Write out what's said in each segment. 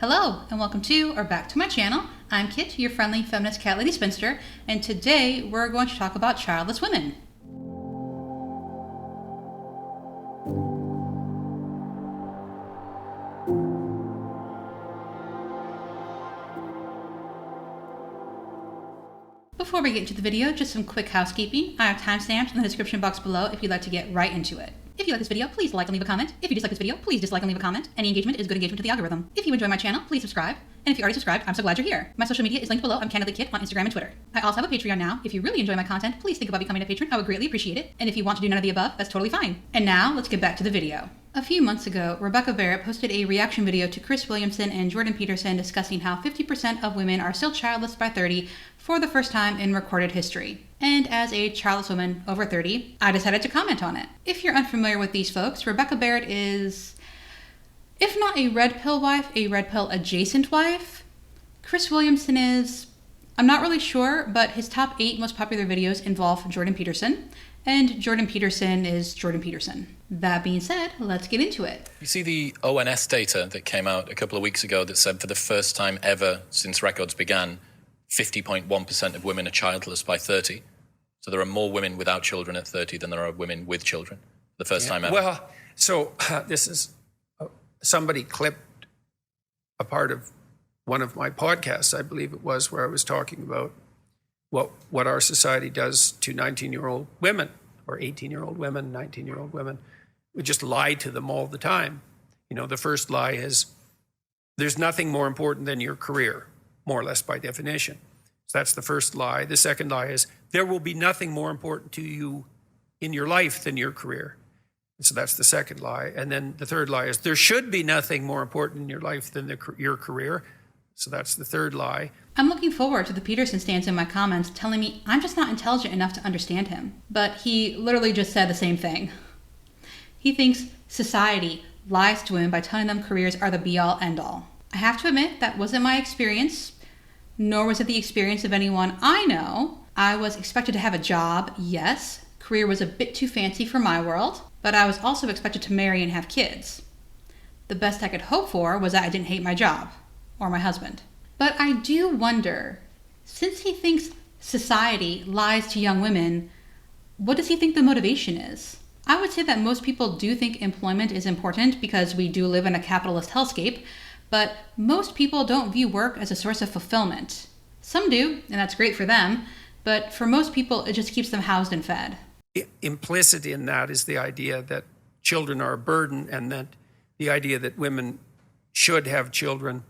Hello, and welcome to or back to my channel. I'm Kit, your friendly feminist cat lady spinster, and today we're going to talk about childless women. Before we get into the video, just some quick housekeeping. I have timestamps in the description box below if you'd like to get right into it. If you like this video, please like and leave a comment. If you dislike this video, please dislike and leave a comment. Any engagement is good engagement to the algorithm. If you enjoy my channel, please subscribe. And if you already subscribed, I'm so glad you're here. My social media is linked below. I'm Candidly Kit on Instagram and Twitter. I also have a Patreon now. If you really enjoy my content, please think about becoming a patron. I would greatly appreciate it. And if you want to do none of the above, that's totally fine. And now, let's get back to the video. A few months ago, Barrett posted a reaction video to Chris Williamson and Jordan Peterson discussing how 50% of women are still childless by 30 for the first time in recorded history. And as a childless woman over 30, I decided to comment on it. If you're unfamiliar with these folks, Barrett is, if not a red pill wife, a red pill adjacent wife. Chris Williamson is, I'm not really sure, but his top 8 most popular videos involve Jordan Peterson. And Jordan Peterson is Jordan Peterson. That being said, let's get into it. You see the ONS data that came out a couple of weeks ago that said for the first time ever since records began, 50.1% of women are childless by 30. So there are more women without children at 30 than there are women with children. The first time ever. Well, so this is, somebody clipped a part of one of my podcasts, I believe it was, where I was talking about what our society does to 19-year-old women, or 18-year-old women, 19-year-old women. We just lie to them all the time. You know, the first lie is, there's nothing more important than your career, more or less by definition. So that's the first lie. The second lie is, there will be nothing more important to you in your life than your career. And so that's the second lie. And then the third lie is, there should be nothing more important in your life than your career. So that's the third lie. I'm looking forward to the Peterson stance in my comments telling me I'm just not intelligent enough to understand him. But he literally just said the same thing. He thinks society lies to him by telling them careers are the be-all, end-all. I have to admit that wasn't my experience, nor was it the experience of anyone I know. I was expected to have a job, yes. Career was a bit too fancy for my world, but I was also expected to marry and have kids. The best I could hope for was that I didn't hate my job. Or my husband. But I do wonder, since he thinks society lies to young women, what does he think the motivation is? I would say that most people do think employment is important because we do live in a capitalist hellscape, but most people don't view work as a source of fulfillment. Some do, and that's great for them, but for most people, it just keeps them housed and fed. Implicit in that is the idea that children are a burden, and that the idea that women should have children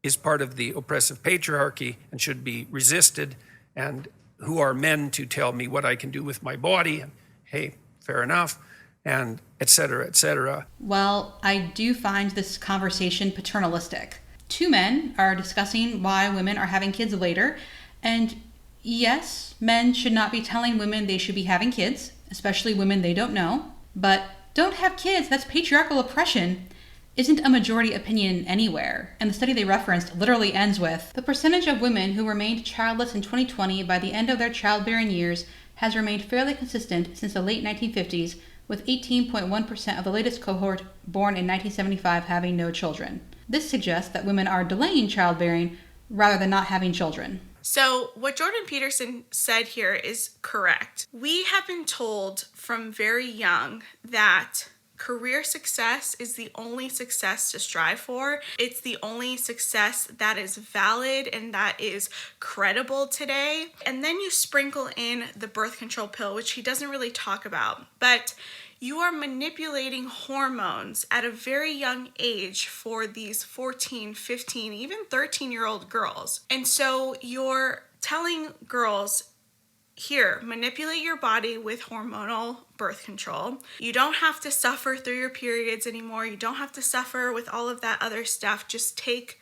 is part of the oppressive patriarchy and should be resisted, and who are men to tell me what I can do with my body, and hey, fair enough, and et cetera, et cetera. Well, I do find this conversation paternalistic. 2 men are discussing why women are having kids later, and yes, men should not be telling women they should be having kids, especially women they don't know, but don't have kids, that's patriarchal oppression, isn't a majority opinion anywhere, and the study they referenced literally ends with, the percentage of women who remained childless in 2020 by the end of their childbearing years has remained fairly consistent since the late 1950s, with 18.1% of the latest cohort born in 1975 having no children. This suggests that women are delaying childbearing rather than not having children. So what Jordan Peterson said here is correct. We have been told from very young that career success is the only success to strive for. It's the only success that is valid and that is credible today. And then you sprinkle in the birth control pill, which he doesn't really talk about. But you are manipulating hormones at a very young age for these 14, 15, even 13-year-old girls. And so you're telling girls, here, manipulate your body with hormonal birth control. You don't have to suffer through your periods anymore. You don't have to suffer with all of that other stuff. Just take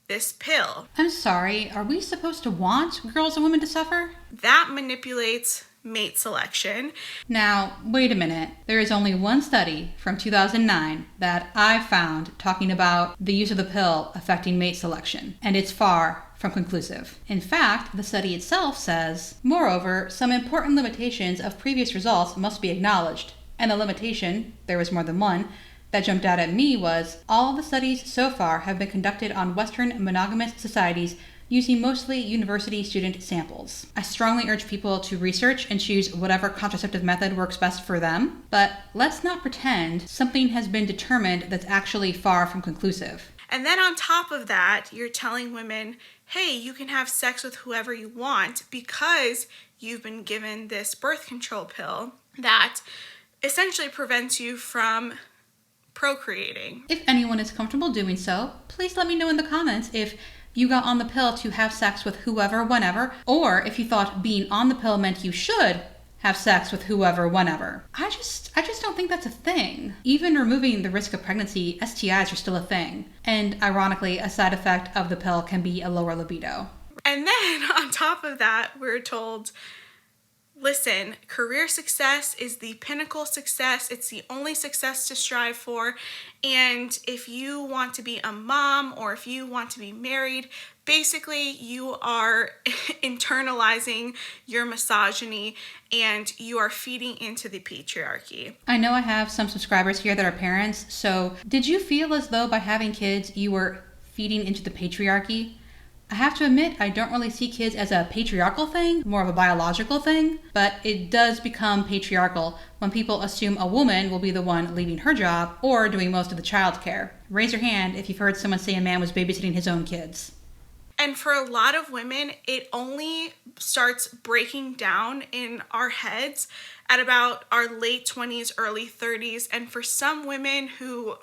this pill. I'm sorry, are we supposed to want girls and women to suffer? That manipulates mate selection. Now, wait a minute. There is only one study from 2009 that I found talking about the use of the pill affecting mate selection, and it's far from conclusive. In fact, the study itself says, moreover, some important limitations of previous results must be acknowledged, and the limitation, there was more than one, that jumped out at me was all the studies so far have been conducted on Western monogamous societies using mostly university student samples. I strongly urge people to research and choose whatever contraceptive method works best for them, but let's not pretend something has been determined that's actually far from conclusive. And then on top of that, you're telling women, hey, you can have sex with whoever you want because you've been given this birth control pill that essentially prevents you from procreating. If anyone is comfortable doing so, please let me know in the comments if you got on the pill to have sex with whoever, whenever, or if you thought being on the pill meant you should have sex with whoever, whenever. I just don't think that's a thing. Even removing the risk of pregnancy, STIs are still a thing. And ironically, a side effect of the pill can be a lower libido. And then on top of that, we're told, listen, career success is the pinnacle success. It's the only success to strive for. And if you want to be a mom or if you want to be married, basically you are internalizing your misogyny and you are feeding into the patriarchy. I know I have some subscribers here that are parents, so did you feel as though by having kids you were feeding into the patriarchy? I have to admit, I don't really see kids as a patriarchal thing, more of a biological thing, but it does become patriarchal when people assume a woman will be the one leaving her job or doing most of the childcare. Raise your hand if you've heard someone say a man was babysitting his own kids. And for a lot of women, it only starts breaking down in our heads at about our late 20s, early 30s. And for some women who,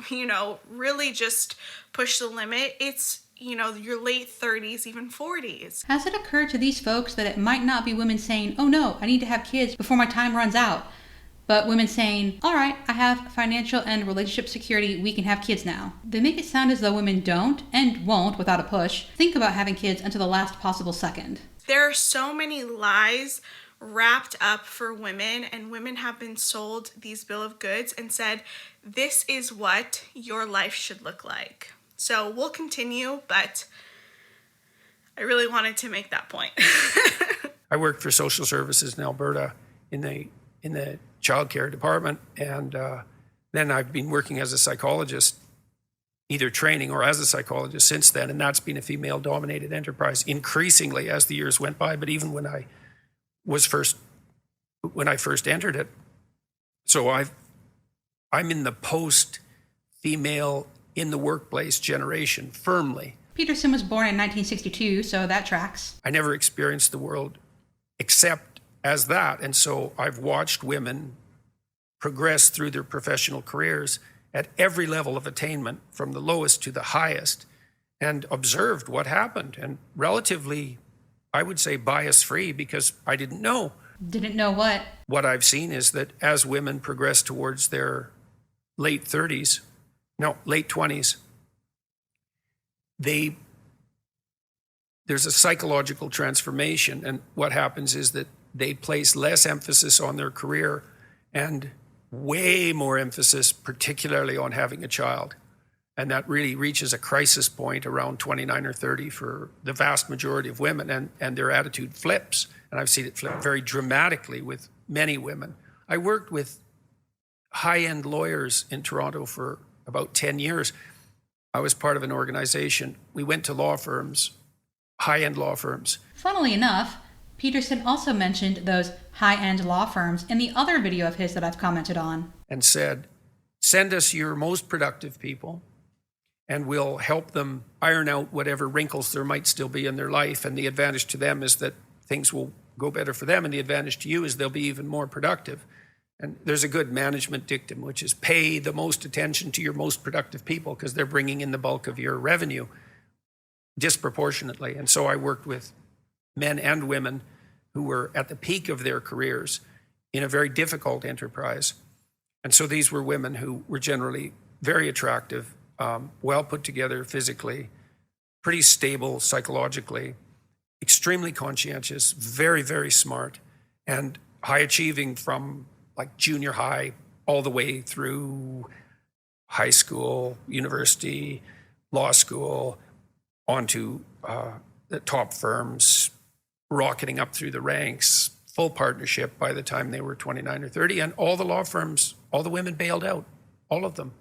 really just push the limit, it's your late 30s, even 40s. Has it occurred to these folks that it might not be women saying, oh no, I need to have kids before my time runs out, but women saying, all right, I have financial and relationship security, we can have kids now? They make it sound as though women don't, and won't without a push, think about having kids until the last possible second. There are so many lies wrapped up for women, and women have been sold these bill of goods and said, this is what your life should look like. So we'll continue, but I really wanted to make that point. I worked for social services in Alberta in the child care department, and then I've been working as a psychologist, either training or as a psychologist since then, and that's been a female-dominated enterprise increasingly as the years went by, but even when I first entered it. So I'm in the post-female in the workplace generation firmly. Peterson was born in 1962, so that tracks. I never experienced the world except as that. And so I've watched women progress through their professional careers at every level of attainment, from the lowest to the highest, and observed what happened. And relatively, I would say, bias-free, because I didn't know. Didn't know what? What I've seen is that as women progress towards their late 20s, there's a psychological transformation, and what happens is that they place less emphasis on their career and way more emphasis, particularly on having a child. And that really reaches a crisis point around 29 or 30 for the vast majority of women, and their attitude flips. And I've seen it flip very dramatically with many women. I worked with high-end lawyers in Toronto for about 10 years. I was part of an organization. We went to law firms, high-end law firms. Funnily enough, Peterson also mentioned those high-end law firms in the other video of his that I've commented on. And said, send us your most productive people, and we'll help them iron out whatever wrinkles there might still be in their life. And the advantage to them is that things will go better for them, and the advantage to you is they'll be even more productive. And there's a good management dictum, which is pay the most attention to your most productive people because they're bringing in the bulk of your revenue disproportionately. And so I worked with men and women who were at the peak of their careers in a very difficult enterprise. And so these were women who were generally very attractive, well put together physically, pretty stable psychologically, extremely conscientious, very, very smart, and high achieving from like junior high all the way through high school, university, law school, onto the top firms, rocketing up through the ranks, full partnership by the time they were 29 or 30. And all the law firms, all the women bailed out, all of them.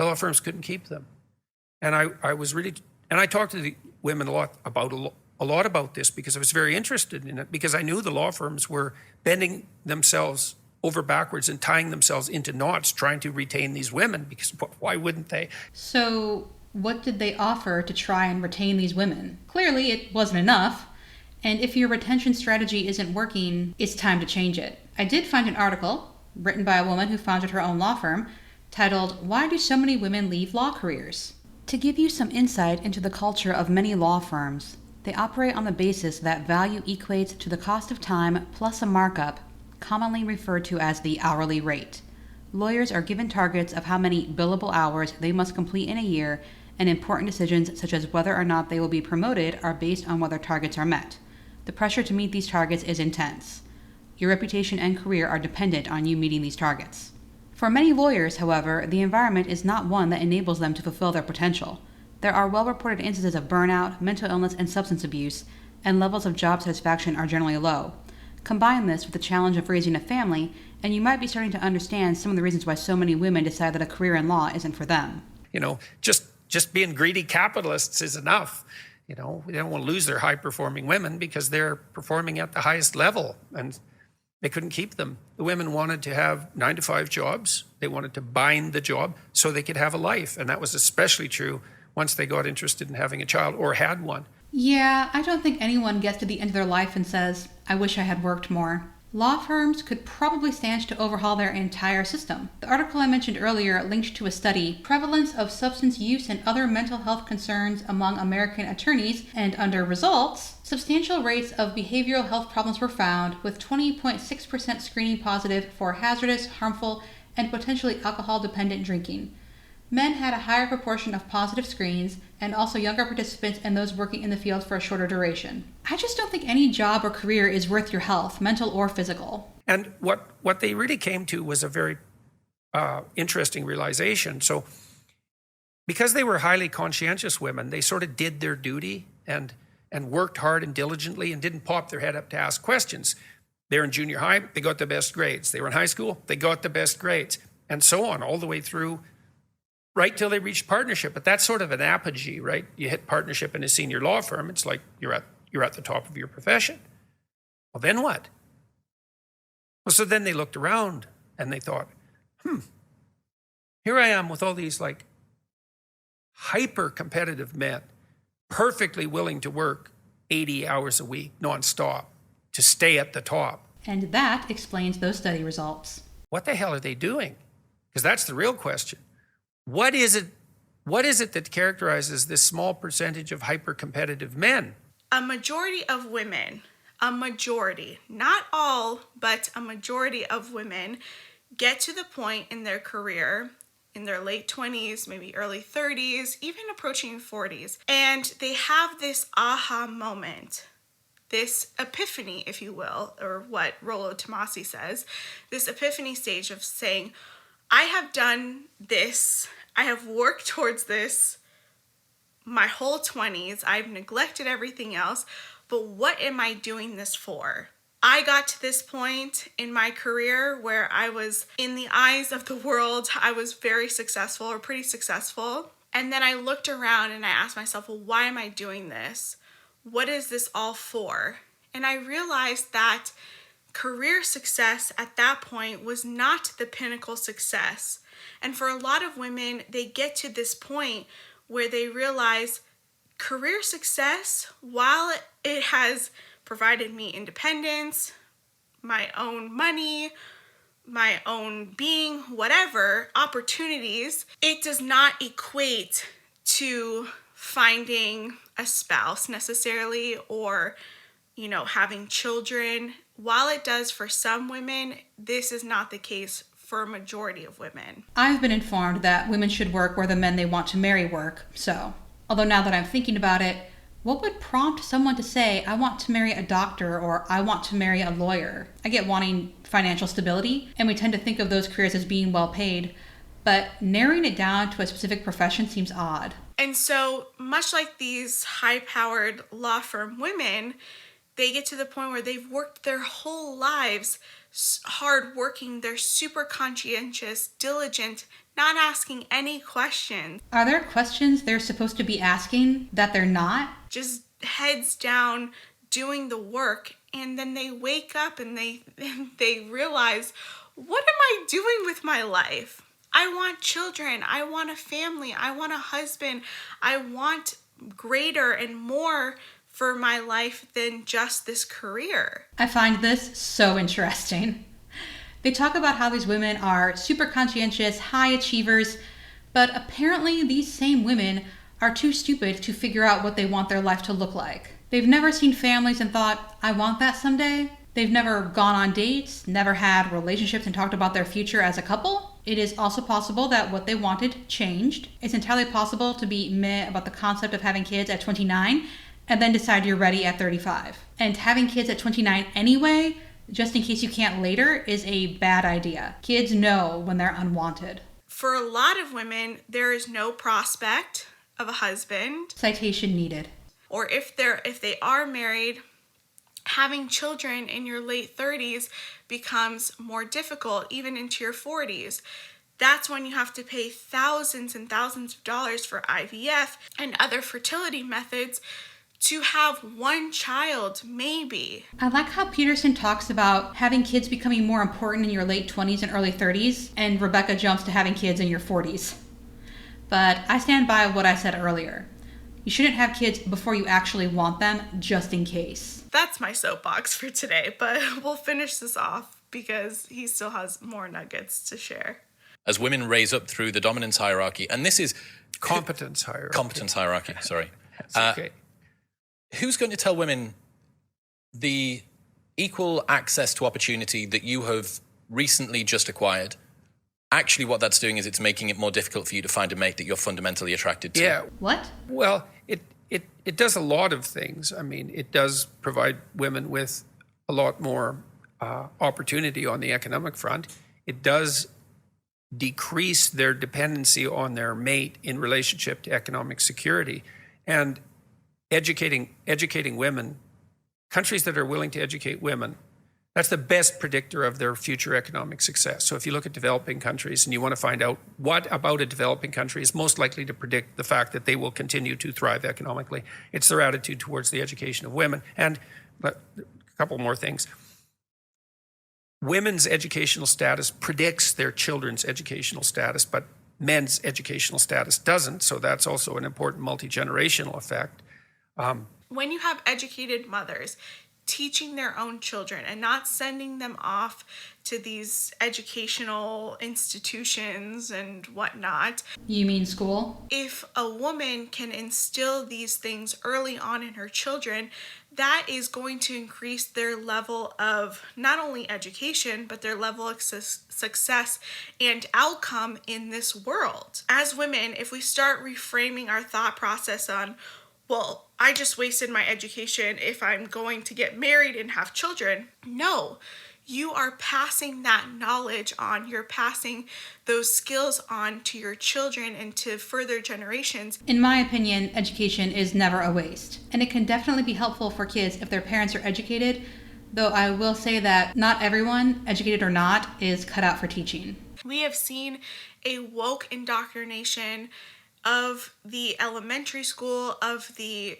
The law firms couldn't keep them. And I was really, and I talked to the women a lot about this because I was very interested in it, because I knew the law firms were bending themselves over backwards and tying themselves into knots trying to retain these women, because why wouldn't they? So what did they offer to try and retain these women? Clearly it wasn't enough. And if your retention strategy isn't working, it's time to change it. I did find an article written by a woman who founded her own law firm titled, "Why Do So Many Women Leave Law Careers?" To give you some insight into the culture of many law firms, they operate on the basis that value equates to the cost of time plus a markup, commonly referred to as the hourly rate. Lawyers are given targets of how many billable hours they must complete in a year, and important decisions such as whether or not they will be promoted are based on whether targets are met. The pressure to meet these targets is intense. Your reputation and career are dependent on you meeting these targets. For many lawyers, however, the environment is not one that enables them to fulfill their potential. There are well-reported instances of burnout, mental illness, and substance abuse, and levels of job satisfaction are generally low. Combine this with the challenge of raising a family, and you might be starting to understand some of the reasons why so many women decide that a career in law isn't for them. Just being greedy capitalists is enough. They don't want to lose their high-performing women because they're performing at the highest level, and they couldn't keep them. The women wanted to have 9-to-5 jobs. They wanted to bind the job so they could have a life, and that was especially true once they got interested in having a child or had one. Yeah, I don't think anyone gets to the end of their life and says, "I wish I had worked more." Law firms could probably stand to overhaul their entire system. The article I mentioned earlier linked to a study, Prevalence of Substance Use and Other Mental Health Concerns Among American Attorneys, and under results, substantial rates of behavioral health problems were found, with 20.6% screening positive for hazardous, harmful, and potentially alcohol-dependent drinking. Men had a higher proportion of positive screens, and also younger participants and those working in the field for a shorter duration. I just don't think any job or career is worth your health, mental or physical. And what they really came to was a very interesting realization. So because they were highly conscientious women, they sort of did their duty and worked hard and diligently and didn't pop their head up to ask questions. They were in junior high, they got the best grades. They were in high school, they got the best grades, and so on, all the way through, right till they reached partnership. But that's sort of an apogee, right? You hit partnership in a senior law firm, it's like you're at the top of your profession. Well, then what? Well, so then they looked around and they thought, here I am with all these like hyper-competitive men, perfectly willing to work 80 hours a week nonstop to stay at the top. And that explains those study results. What the hell are they doing? Because that's the real question. What is it that characterizes this small percentage of hyper-competitive men? A majority of women, not all, but a majority of women get to the point in their career, in their late 20s, maybe early 30s, even approaching 40s, and they have this aha moment, this epiphany, if you will, or what Rollo Tomasi says, this epiphany stage of saying, I have done this, I have worked towards this my whole 20s, I've neglected everything else, but what am I doing this for? I got to this point in my career where I was, in the eyes of the world, I was very successful or pretty successful. And then I looked around and I asked myself, well, why am I doing this? What is this all for? And I realized that career success at that point was not the pinnacle success. And for a lot of women, they get to this point where they realize career success, while it has provided me independence, my own money, my own being, whatever, opportunities, it does not equate to finding a spouse necessarily or, having children. While it does for some women, this is not the case for a majority of women. I've been informed that women should work where the men they want to marry work, so, although now that I'm thinking about it, what would prompt someone to say, I want to marry a doctor or I want to marry a lawyer? I get wanting financial stability, and we tend to think of those careers as being well paid, but narrowing it down to a specific profession seems odd. And so, much like these high-powered law firm women, they get to the point where they've worked their whole lives hard working, they're super conscientious, diligent, not asking any questions. Are there questions they're supposed to be asking that they're not? Just heads down doing the work, and then they wake up and they realize, what am I doing with my life? I want children, I want a family, I want a husband, I want greater and more for my life than just this career. I find this so interesting. They talk about how these women are super conscientious, high achievers, but apparently these same women are too stupid to figure out what they want their life to look like. They've never seen families and thought, I want that someday. They've never gone on dates, never had relationships and talked about their future as a couple. It is also possible that what they wanted changed. It's entirely possible to be meh about the concept of having kids at 29 and then decide you're ready at 35. And having kids at 29 anyway, just in case you can't later, is a bad idea. Kids know when they're unwanted. For a lot of women, there is no prospect of a husband. Citation needed. Or if they are married, having children in your late 30s becomes more difficult, even into your 40s. That's when you have to pay thousands and thousands of dollars for IVF and other fertility methods to have one child, maybe. I like how Peterson talks about having kids becoming more important in your late 20s and early 30s, and Rebecca jumps to having kids in your 40s. But I stand by what I said earlier. You shouldn't have kids before you actually want them, just in case. That's my soapbox for today, but we'll finish this off because he still has more nuggets to share. As women raise up through the dominance hierarchy, and this is... Competence hierarchy. Competence hierarchy, sorry. That's okay. Who's going to tell women the equal access to opportunity that you have recently just acquired? Actually, what that's doing is it's making it more difficult for you to find a mate that you're fundamentally attracted to. Yeah. What? Well, it does a lot of things. I mean, it does provide women with a lot more opportunity on the economic front. It does decrease their dependency on their mate in relationship to economic security. And educating women, countries that are willing to educate women, that's the best predictor of their future economic success. So if you look at developing countries and you want to find out what about a developing country is most likely to predict the fact that they will continue to thrive economically, it's their attitude towards the education of women. And a couple more things. Women's educational status predicts their children's educational status, but men's educational status doesn't. So that's also an important multi-generational effect. When you have educated mothers teaching their own children and not sending them off to these educational institutions and whatnot. You mean school? If a woman can instill these things early on in her children, that is going to increase their level of not only education, but their level of success and outcome in this world. As women, if we start reframing our thought process on, well, I just wasted my education if I'm going to get married and have children. No, you are passing that knowledge on. You're passing those skills on to your children and to further generations. In my opinion, education is never a waste. And it can definitely be helpful for kids if their parents are educated, though I will say that not everyone, educated or not, is cut out for teaching. We have seen a woke indoctrination of the elementary school, of the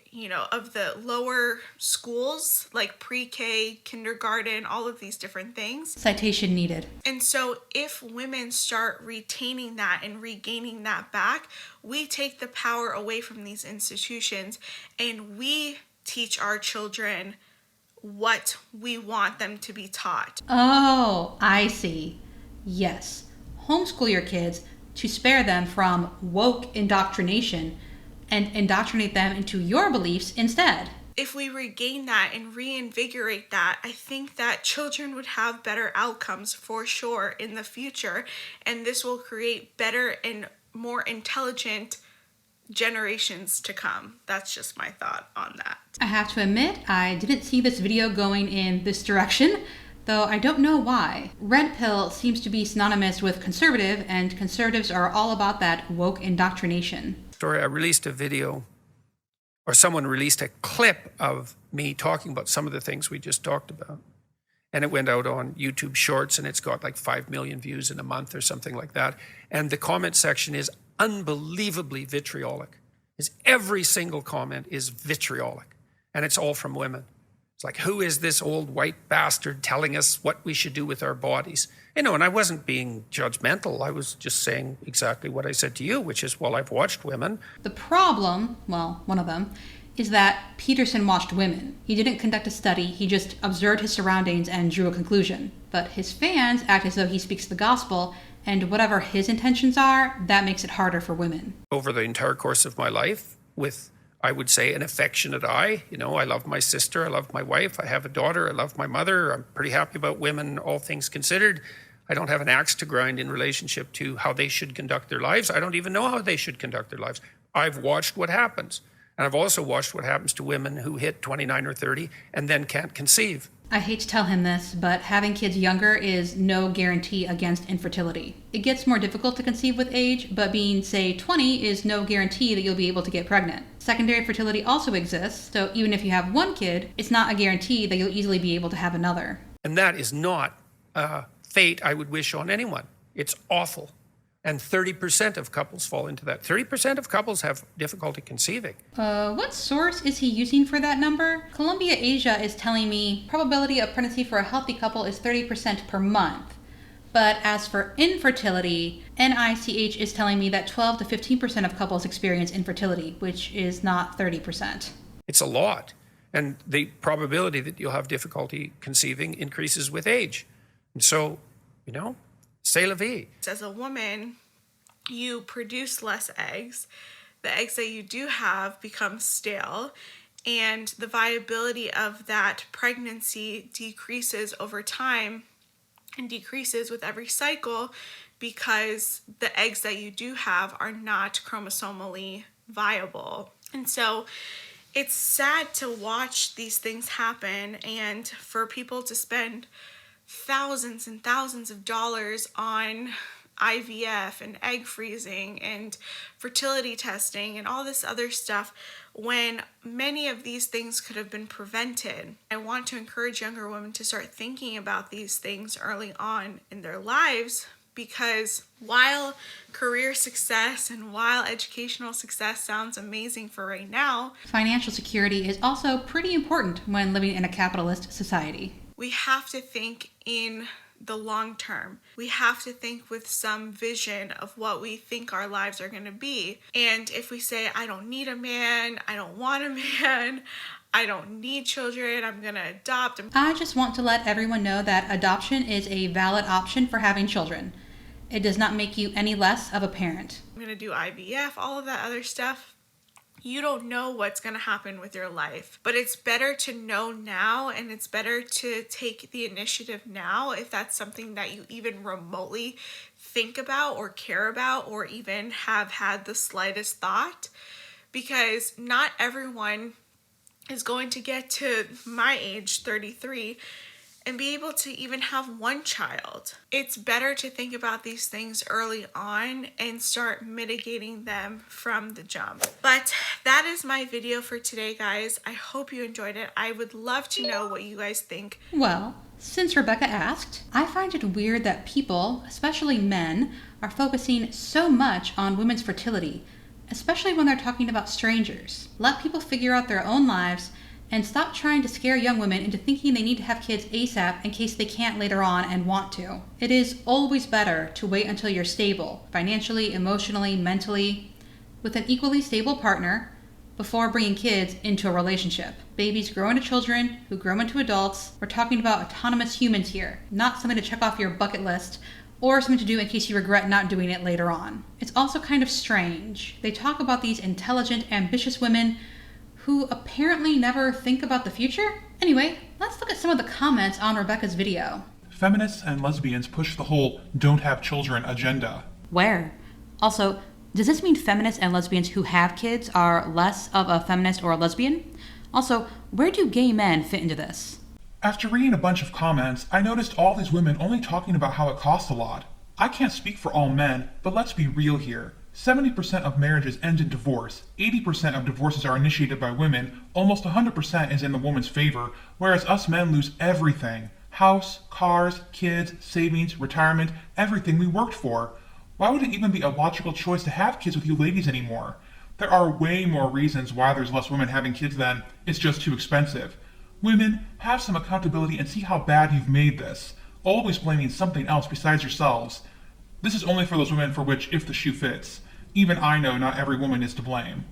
lower schools like pre-K, kindergarten, all of these different things. Citation needed. And so if women start retaining that and regaining that back, we take the power away from these institutions and we teach our children what we want them to be taught. Oh, I see. Yes. Homeschool your kids to spare them from woke indoctrination and indoctrinate them into your beliefs instead. If we regain that and reinvigorate that, I think that children would have better outcomes for sure in the future, and this will create better and more intelligent generations to come. That's just my thought on that. I have to admit, I didn't see this video going in this direction, though I don't know why. Red pill seems to be synonymous with conservative, and conservatives are all about that woke indoctrination. Story, I released a video, or someone released a clip of me talking about some of the things we just talked about. And it went out on YouTube Shorts, and it's got like 5 million views in a month or something like that. And the comment section is unbelievably vitriolic. Every single comment is vitriolic, and it's all from women. It's like, who is this old white bastard telling us what we should do with our bodies? And I wasn't being judgmental. I was just saying exactly what I said to you, which is, well, I've watched women. The problem, well, one of them, is that Peterson watched women. He didn't conduct a study, he just observed his surroundings and drew a conclusion. But his fans act as though he speaks the gospel, and whatever his intentions are, that makes it harder for women. Over the entire course of my life, with, I would say, an affectionate eye. I love my sister, I love my wife, I have a daughter, I love my mother. I'm pretty happy about women, all things considered. I don't have an axe to grind in relationship to how they should conduct their lives. I don't even know how they should conduct their lives. I've watched what happens. And I've also watched what happens to women who hit 29 or 30 and then can't conceive. I hate to tell him this, but having kids younger is no guarantee against infertility. It gets more difficult to conceive with age, but being, say, 20 is no guarantee that you'll be able to get pregnant. Secondary fertility also exists, so even if you have one kid, it's not a guarantee that you'll easily be able to have another. And that is not a fate I would wish on anyone. It's awful. And 30% of couples fall into that. 30% of couples have difficulty conceiving. What source is he using for that number? Columbia Asia is telling me probability of pregnancy for a healthy couple is 30% per month. But as for infertility, NICH is telling me that 12 to 15% of couples experience infertility, which is not 30%. It's a lot. And the probability that you'll have difficulty conceiving increases with age. And so, c'est la vie. As a woman, you produce less eggs. The eggs that you do have become stale, and the viability of that pregnancy decreases over time and decreases with every cycle because the eggs that you do have are not chromosomally viable. And so it's sad to watch these things happen and for people to spend thousands and thousands of dollars on IVF and egg freezing and fertility testing and all this other stuff when many of these things could have been prevented. I want to encourage younger women to start thinking about these things early on in their lives, because while career success and while educational success sounds amazing for right now, financial security is also pretty important when living in a capitalist society. We have to think in the long term. We have to think with some vision of what we think our lives are going to be. And if we say, I don't need a man, I don't want a man, I don't need children, I'm going to adopt. I just want to let everyone know that adoption is a valid option for having children. It does not make you any less of a parent. I'm going to do IVF, all of that other stuff. You don't know what's going to happen with your life, but it's better to know now, and it's better to take the initiative now if that's something that you even remotely think about or care about or even have had the slightest thought, because not everyone is going to get to my age, 33, and be able to even have one child. It's better to think about these things early on and start mitigating them from the jump. But that is my video for today, guys. I hope you enjoyed it. I would love to know what you guys think. Well, since Rebecca asked, I find it weird that people, especially men, are focusing so much on women's fertility, especially when they're talking about strangers. Let people figure out their own lives and stop trying to scare young women into thinking they need to have kids ASAP in case they can't later on and want to. It is always better to wait until you're stable, financially, emotionally, mentally, with an equally stable partner before bringing kids into a relationship. Babies grow into children who grow into adults. We're talking about autonomous humans here, not something to check off your bucket list or something to do in case you regret not doing it later on. It's also kind of strange. They talk about these intelligent, ambitious women who apparently never think about the future? Anyway, let's look at some of the comments on Rebecca's video. Feminists and lesbians push the whole don't have children agenda. Where? Also, does this mean feminists and lesbians who have kids are less of a feminist or a lesbian? Also, where do gay men fit into this? After reading a bunch of comments, I noticed all these women only talking about how it costs a lot. I can't speak for all men, but let's be real here. 70% of marriages end in divorce, 80% of divorces are initiated by women, almost 100% is in the woman's favor, whereas us men lose everything. House, cars, kids, savings, retirement, everything we worked for. Why would it even be a logical choice to have kids with you ladies anymore? There are way more reasons why there's less women having kids than it's just too expensive. Women, have some accountability and see how bad you've made this, always blaming something else besides yourselves. This is only for those women for which if the shoe fits. Even I know not every woman is to blame.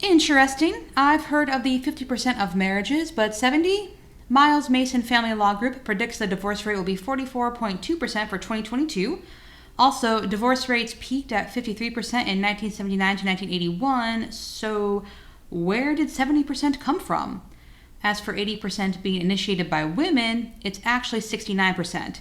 Interesting. I've heard of the 50% of marriages, but 70? Miles Mason Family Law Group predicts the divorce rate will be 44.2% for 2022. Also, divorce rates peaked at 53% in 1979 to 1981, so where did 70% come from? As for 80% being initiated by women, it's actually 69%.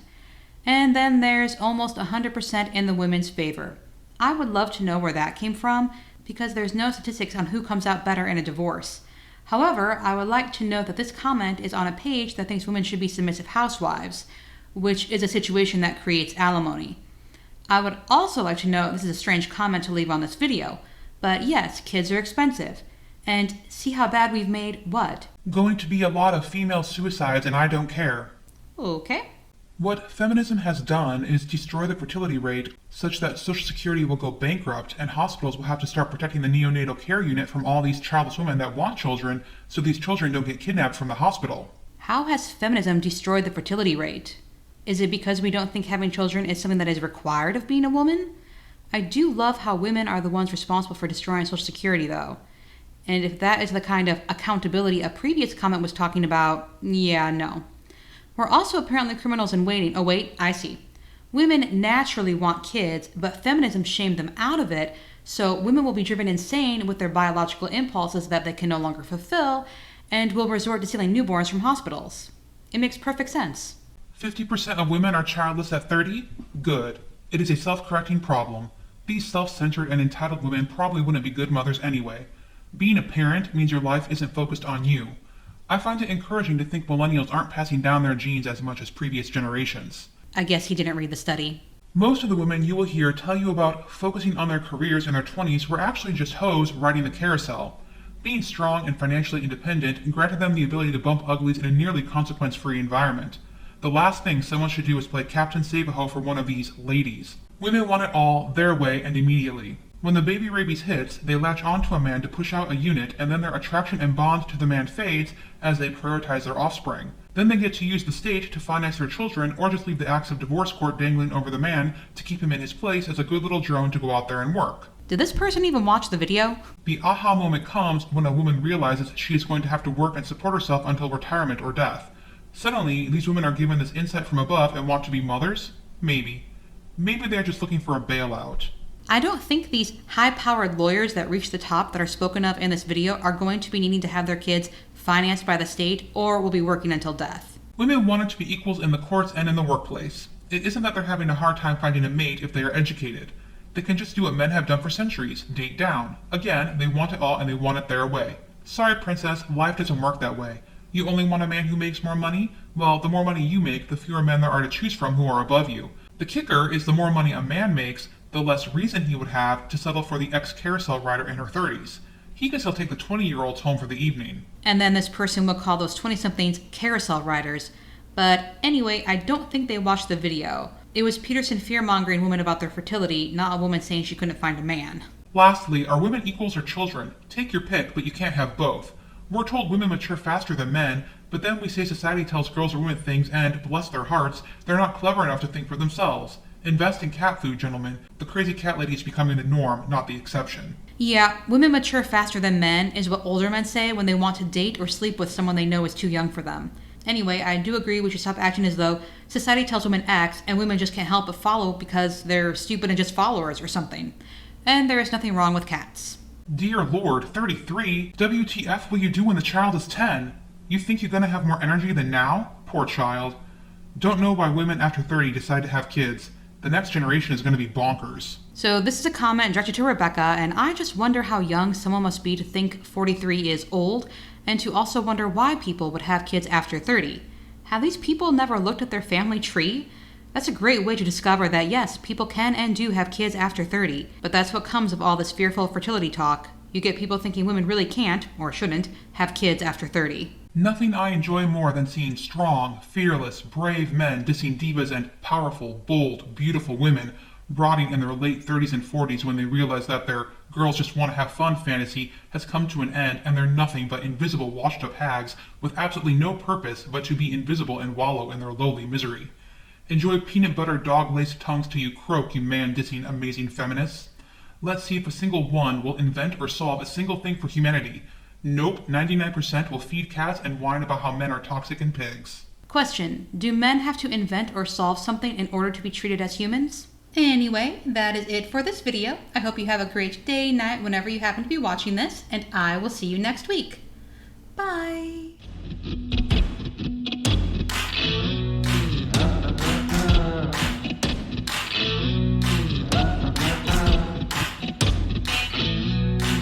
And then there's almost 100% in the women's favor. I would love to know where that came from, because there's no statistics on who comes out better in a divorce. However, I would like to note that this comment is on a page that thinks women should be submissive housewives, which is a situation that creates alimony. I would also like to note this is a strange comment to leave on this video, but yes, kids are expensive. And see how bad we've made what? Going to be a lot of female suicides and I don't care. Okay. What feminism has done is destroy the fertility rate such that Social Security will go bankrupt and hospitals will have to start protecting the neonatal care unit from all these childless women that want children so these children don't get kidnapped from the hospital. How has feminism destroyed the fertility rate? Is it because we don't think having children is something that is required of being a woman? I do love how women are the ones responsible for destroying Social Security, though. And if that is the kind of accountability a previous comment was talking about, yeah, no. We're also apparently criminals in waiting. Oh, wait, I see. Women naturally want kids, but feminism shamed them out of it, so women will be driven insane with their biological impulses that they can no longer fulfill, and will resort to stealing newborns from hospitals. It makes perfect sense. 50% of women are childless at 30? Good. It is a self-correcting problem. These self-centered and entitled women probably wouldn't be good mothers anyway. Being a parent means your life isn't focused on you. I find it encouraging to think millennials aren't passing down their genes as much as previous generations. I guess he didn't read the study. Most of the women you will hear tell you about focusing on their careers in their 20s were actually just hoes riding the carousel. Being strong and financially independent granted them the ability to bump uglies in a nearly consequence-free environment. The last thing someone should do is play Captain Save-A-Ho for one of these ladies. Women want it all their way and immediately. When the baby rabies hits, they latch onto a man to push out a unit, and then their attraction and bond to the man fades as they prioritize their offspring. Then they get to use the state to finance their children, or just leave the axe of divorce court dangling over the man to keep him in his place as a good little drone to go out there and work. Did this person even watch the video? The aha moment comes when a woman realizes she is going to have to work and support herself until retirement or death. Suddenly, these women are given this insight from above and want to be mothers? Maybe. Maybe they're just looking for a bailout. I don't think these high-powered lawyers that reach the top that are spoken of in this video are going to be needing to have their kids financed by the state or will be working until death. Women wanted to be equals in the courts and in the workplace. It isn't that they're having a hard time finding a mate if they are educated. They can just do what men have done for centuries, date down. Again, they want it all and they want it their way. Sorry, princess, life doesn't work that way. You only want a man who makes more money? Well, the more money you make, the fewer men there are to choose from who are above you. The kicker is the more money a man makes, the less reason he would have to settle for the ex-carousel rider in her 30s. He can still take the 20-year-olds home for the evening. And then this person will call those 20-somethings carousel riders. But anyway, I don't think they watched the video. It was Peterson fear-mongering women about their fertility, not a woman saying she couldn't find a man. Lastly, are women equals or children? Take your pick, but you can't have both. We're told women mature faster than men, but then we say society tells girls or women things and, bless their hearts, they're not clever enough to think for themselves. Invest in cat food, gentlemen. The crazy cat lady is becoming the norm, not the exception. Yeah, women mature faster than men is what older men say when they want to date or sleep with someone they know is too young for them. Anyway, I do agree we should stop acting as though society tells women X and women just can't help but follow because they're stupid and just followers or something. And there is nothing wrong with cats. Dear Lord, 33? WTF will you do when the child is 10? You think you're gonna have more energy than now? Poor child. Don't know why women after 30 decide to have kids. The next generation is gonna be bonkers. So this is a comment directed to Rebecca, and I just wonder how young someone must be to think 43 is old, and to also wonder why people would have kids after 30. Have these people never looked at their family tree? That's a great way to discover that yes, people can and do have kids after 30, but that's what comes of all this fearful fertility talk. You get people thinking women really can't, or shouldn't, have kids after 30. Nothing I enjoy more than seeing strong, fearless, brave men dissing divas and powerful, bold, beautiful women rotting in their late 30s and 40s when they realize that their girls just want to have fun fantasy has come to an end and they're nothing but invisible washed up hags with absolutely no purpose but to be invisible and wallow in their lowly misery. Enjoy peanut butter dog-laced tongues till you croak, you man-dissing amazing feminists. Let's see if a single one will invent or solve a single thing for humanity. Nope, 99% will feed cats and whine about how men are toxic and pigs. Question: do men have to invent or solve something in order to be treated as humans? Anyway, that is it for this video. I hope you have a great day, night, whenever you happen to be watching this, and I will see you next week. Bye!